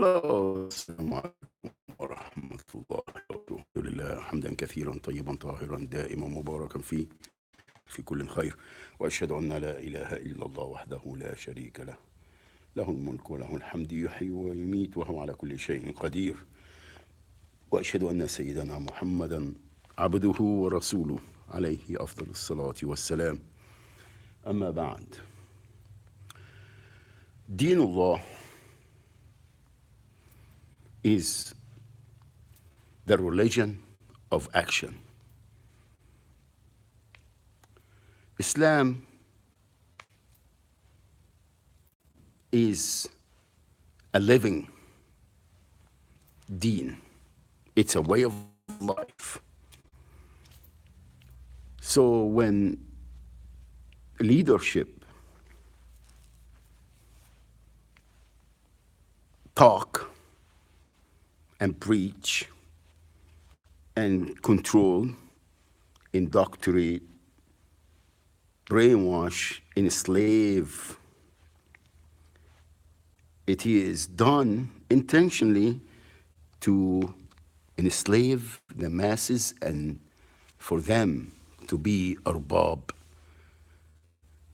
Hello, Assalamu alaikum wa rahmatullahi wa barakatuh. لله حمدا كثيرا طيبا طاهرا دائما مباركا فيه في كل خير، وأشهد أن لا إله إلا الله وحده لا شريك له، له الملك وله الحمد يحيي ويميت وهو على كل شيء قدير، وأشهد أن سيدنا محمدا عبده ورسوله عليه أفضل الصلاة والسلام. أما بعد، دين الله is the religion of action. Islam is a living deen. It's a way of life. So when leadership talk and preach and control, indoctrinate, brainwash, enslave, it is done intentionally to enslave the masses and for them to be أرباب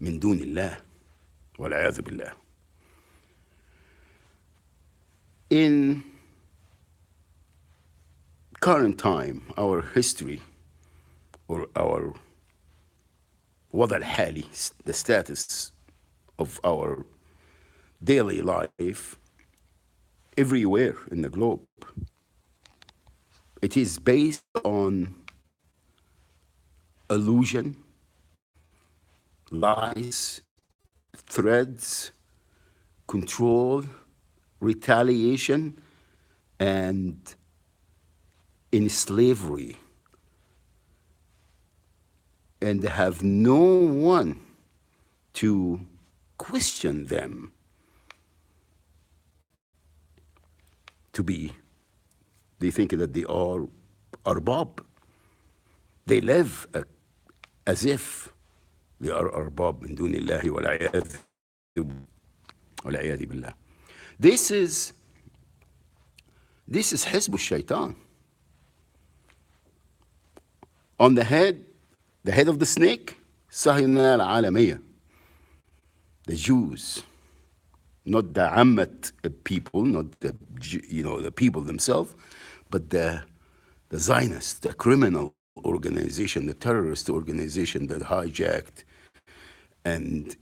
من دون الله والعياذ بالله. In current time, our history or our وضع الحالي, the status of our daily life everywhere in the globe, it is based on illusion, lies, threats, control, retaliation, and in slavery, and have no one to question them to be. They think that they are arbab. They live as if they are arbab min dunillahi wal-'iyadhu billah. This is حزب الشيطان. On the head of the snake, صهيونية العالمية, the Jews, not the Ammat people, not the people themselves, but the Zionists, the criminal organization, the terrorist organization that hijacked and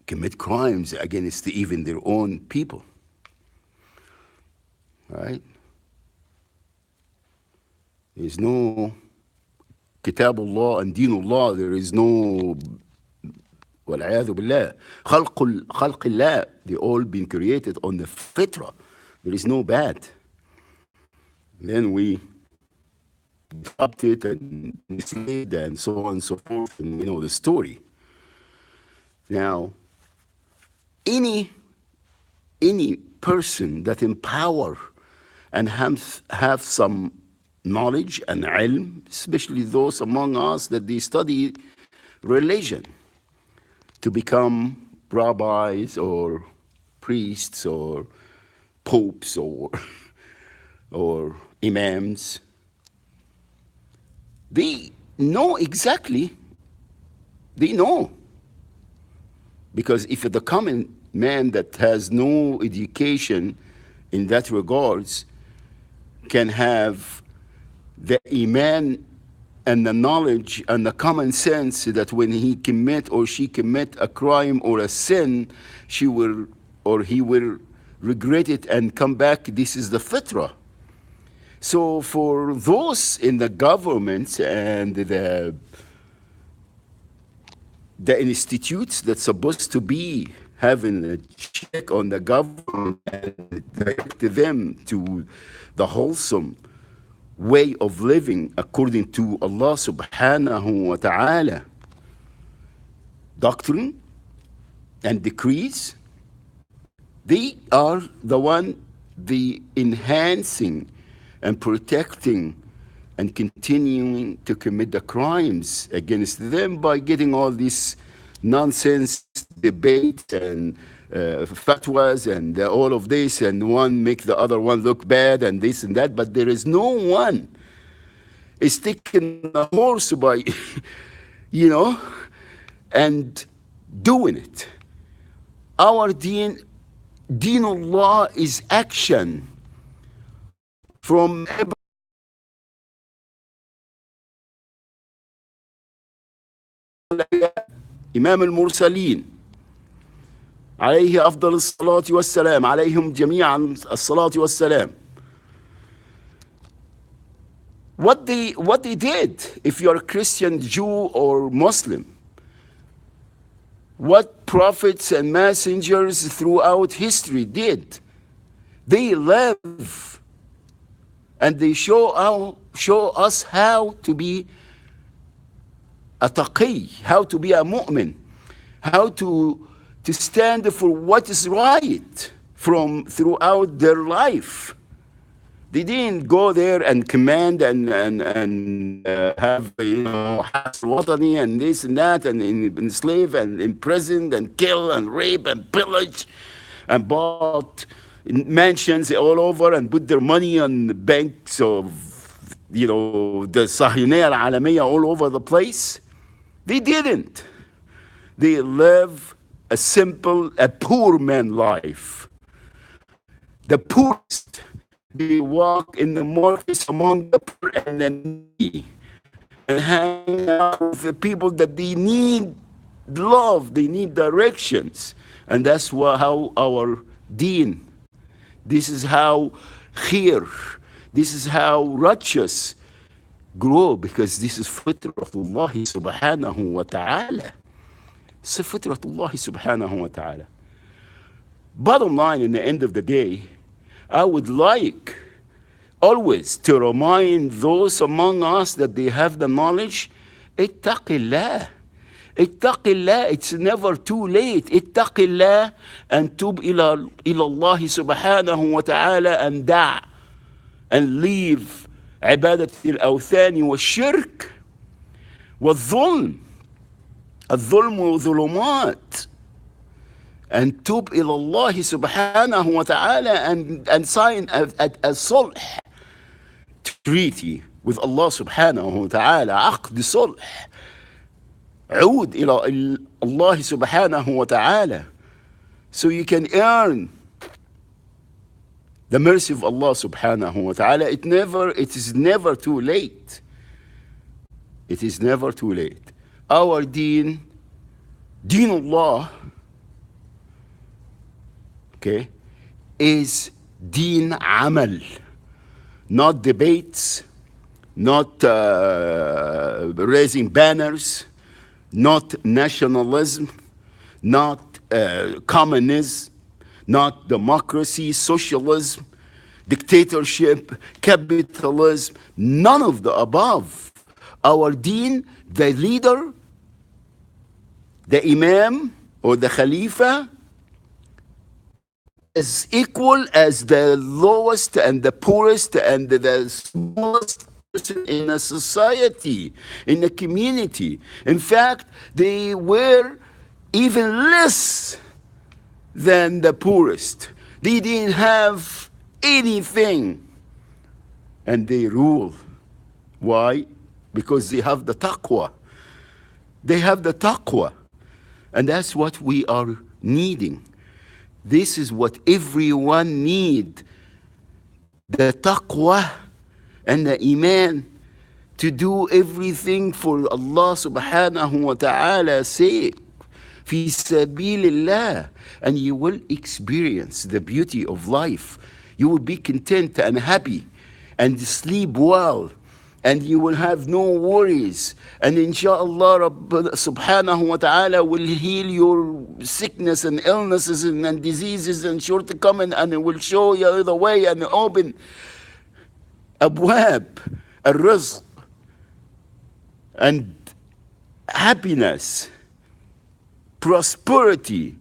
commit crimes against even their own people. Right? There's no Kitabullah and Dinullah. There is no والعياذ بالله خلق الله. They all been created on the fitra. There is no bad. Then we dropped it and misled and so on and so forth, and you know the story. Now, any person that in power and have some knowledge and ilm, especially those among us that they study religion, to become rabbis or priests or popes or imams, they know exactly. They know. Because if the common man that has no education in that regards can have the iman and the knowledge and the common sense that when he commit or she commit a crime or a sin, she will or he will regret it and come back. This is the fitrah. So for those in the governments and the institutes that's supposed to be having a check on the government and direct them to the wholesome way of living according to Allah subhanahu wa ta'ala doctrine and decrees, they are the enhancing and protecting and continuing to commit the crimes against them by getting all this nonsense debate and fatwas and all of this, and one make the other one look bad and this and that, but there is no one is taking a horse by, you know, and doing it. Our Deenullah is action from إمام المرسلين عليه أفضل الصلاة والسلام عليهم جميعا الصلاة والسلام. What they did, if you're a Christian, Jew, or Muslim, what prophets and messengers throughout history did, they live and they show us how to be a taqi, how to be a mu'min, how to stand for what is right from throughout their life. They didn't go there and command and have, you know, watani and this and that, and enslave and imprison and kill and rape and pillage and bought mansions all over and put their money on the banks of, you know, the Sahiniya al-Alamiyya all over the place. They didn't. They live a simple, a poor man life. The poorest. They walk in the markets among the poor and the needy, and hang out with the people that they need love, they need directions. And that's how our deen, this is how khair, this is how righteous grow, because this is fitratullah subhanahu wa ta'ala. It's fitratullah subhanahu wa ta'ala. Bottom line, in the end of the day, I would like always to remind those among us that they have the knowledge, ittaqillah. Ittaqillah, it's never too late. Ittaqillah and tub ila Allah subhanahu wa ta'ala and and leave عبادة الأوثان والشرك والظلم. الظلم ظلمات. And tub ilallah subhanahu wa ta'ala and sign a sulh treaty with Allah subhanahu wa ta'ala. عقد صلح. عود إلى Allah subhanahu wa ta'ala. So you can earn the mercy of Allah subhanahu wa ta'ala. It is never too late. It is never too late. Our deen, Deenullah, okay, is deen amal, not debates, not raising banners, not nationalism, not communism, not democracy, socialism, dictatorship, capitalism, none of the above. Our deen, the leader, the imam or the khalifa, is equal as the lowest and the poorest and the smallest person in a society, in a community. In fact, they were even less than the poorest. They didn't have anything, and they rule. Why? Because they have the taqwa. They have the taqwa, and that's what we are needing. This is what everyone need, the taqwa and the iman, to do everything for Allah subhanahu wa ta'ala's sake, fi sabilillah, and you will experience the beauty of life. You will be content and happy and sleep well, and you will have no worries. And inshallah, Rabb subhanahu wa ta'ala will heal your sickness and illnesses and diseases and shortcomings, and it will show you the way and open abwab, al-rizq, and happiness, prosperity,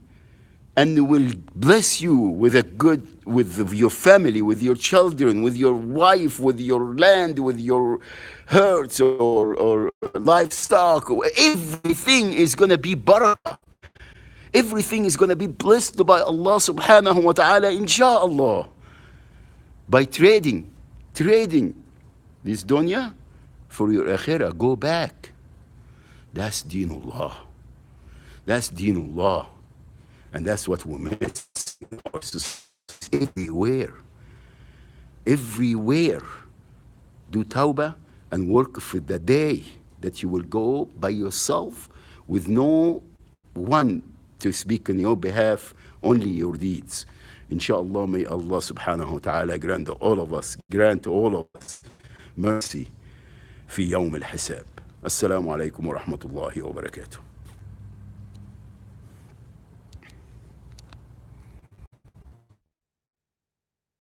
and will bless you with a good, with your family, with your children, with your wife, with your land, with your herds or livestock. Everything is going to be barakah. Everything is going to be blessed by Allah subhanahu wa ta'ala, inshallah. By trading this dunya for your akhirah. Go back. That's Deenullah. That's Deenullah. And that's what we miss in our society everywhere. Everywhere. Do tawbah and work for the day that you will go by yourself with no one to speak on your behalf, only your deeds. Inshallah, may Allah subhanahu wa ta'ala grant all of us mercy في يوم الحساب. السلام عليكم ورحمة الله وبركاته.